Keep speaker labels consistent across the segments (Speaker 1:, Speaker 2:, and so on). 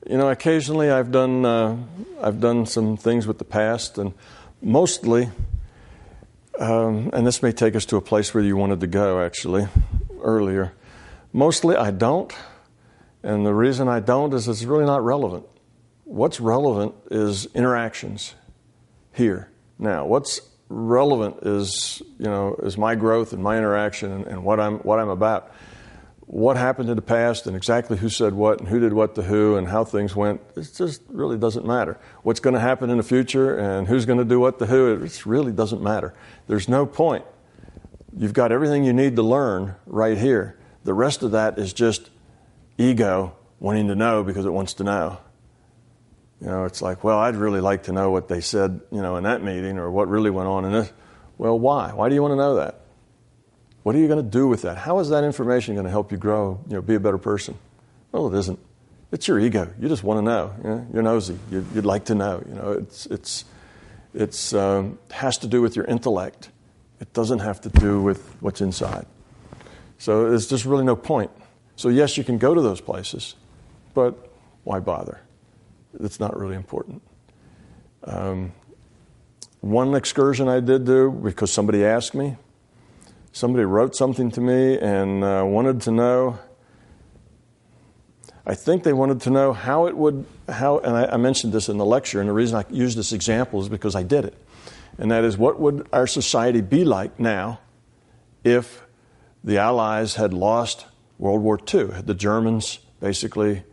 Speaker 1: Occasionally I've done some things with the past, and mostly, and this may take us to a place where you wanted to go actually earlier. Mostly I don't, and the reason I don't is it's really not relevant. What's relevant is interactions here now. What's relevant is my growth and my interaction and what I'm about. What happened in the past and exactly who said what and who did what to who and how things went, it just really doesn't matter. What's going to happen in the future and who's going to do what to who, it really doesn't matter. There's no point. You've got everything you need to learn right here. The rest of that is just ego wanting to know because it wants to know. It's like, well, I'd really like to know what they said, in that meeting or what really went on in this. Well, why? Why do you want to know that? What are you going to do with that? How is that information going to help you grow, be a better person? Well, it isn't. It's your ego. You just want to know. You're nosy. You'd like to know. It's has to do with your intellect. It doesn't have to do with what's inside. So there's just really no point. So yes, you can go to those places, but why bother? It's not really important. One excursion I did do because somebody asked me. Somebody wrote something to me and wanted to know, I think they wanted to know and I mentioned this in the lecture, and the reason I use this example is because I did it. And that is, what would our society be like now if the Allies had lost World War II? Had the Germans basically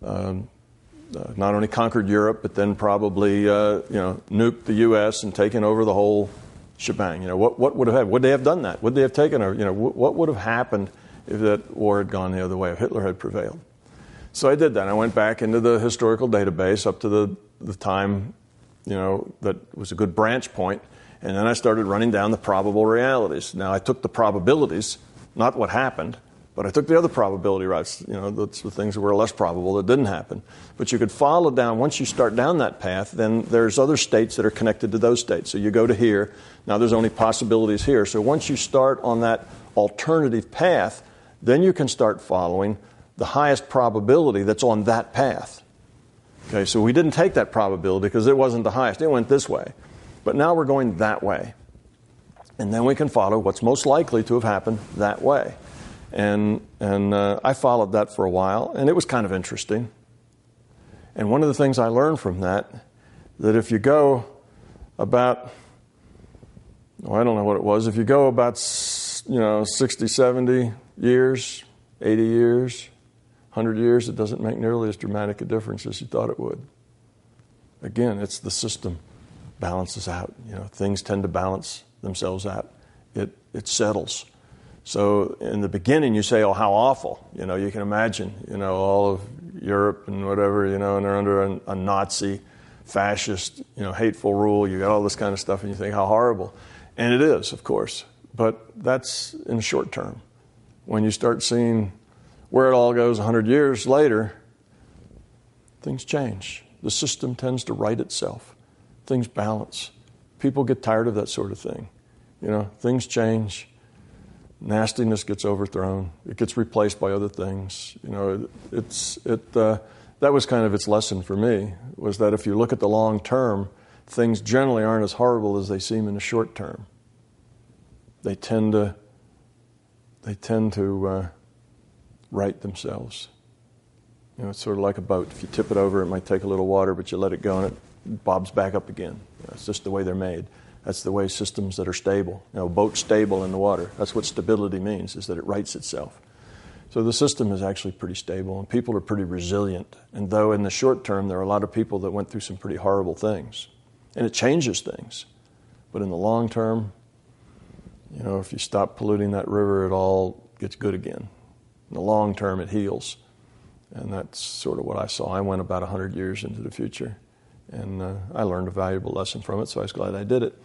Speaker 1: not only conquered Europe, but then probably nuked the U.S. and taken over the whole shebang. What would have happened? Would they have done that? Would they have taken over? What would have happened if that war had gone the other way, if Hitler had prevailed? So I did that. I went back into the historical database up to the time, that was a good branch point, and then I started running down the probable realities. Now I took the probabilities, not what happened, but I took the other probability routes. That's the things that were less probable that didn't happen. But you could follow down, once you start down that path, then there's other states that are connected to those states. So you go to here, now there's only possibilities here. So once you start on that alternative path, then you can start following the highest probability that's on that path. Okay, so we didn't take that probability because it wasn't the highest. It went this way. But now we're going that way. And then we can follow what's most likely to have happened that way. And I followed that for a while, and it was kind of interesting. And one of the things I learned from that if you go about, I don't know what it was, if you go about 60, 70 years, 80 years, 100 years, it doesn't make nearly as dramatic a difference as you thought it would. Again, it's the system balances out. Things tend to balance themselves out. It settles. So in the beginning, you say, oh, how awful. You can imagine, all of Europe and whatever, and they're under a Nazi, fascist, hateful rule. You got all this kind of stuff, and you think, how horrible. And it is, of course. But that's in the short term. When you start seeing where it all goes 100 years later, things change. The system tends to right itself. Things balance. People get tired of that sort of thing. Things change. Nastiness gets overthrown. It gets replaced by other things. That was kind of its lesson for me, was that if you look at the long term, things generally aren't as horrible as they seem in the short term. They tend to right themselves. It's sort of like a boat. If you tip it over, it might take a little water, but you let it go and it bobs back up again. It's just the way they're made. That's the way systems that are stable. A boat's stable in the water. That's what stability means, is that it rights itself. So the system is actually pretty stable, and people are pretty resilient. And though in the short term there are a lot of people that went through some pretty horrible things, and it changes things. But in the long term, if you stop polluting that river, it all gets good again. In the long term, it heals. And that's sort of what I saw. I went about 100 years into the future, and I learned a valuable lesson from it, so I was glad I did it.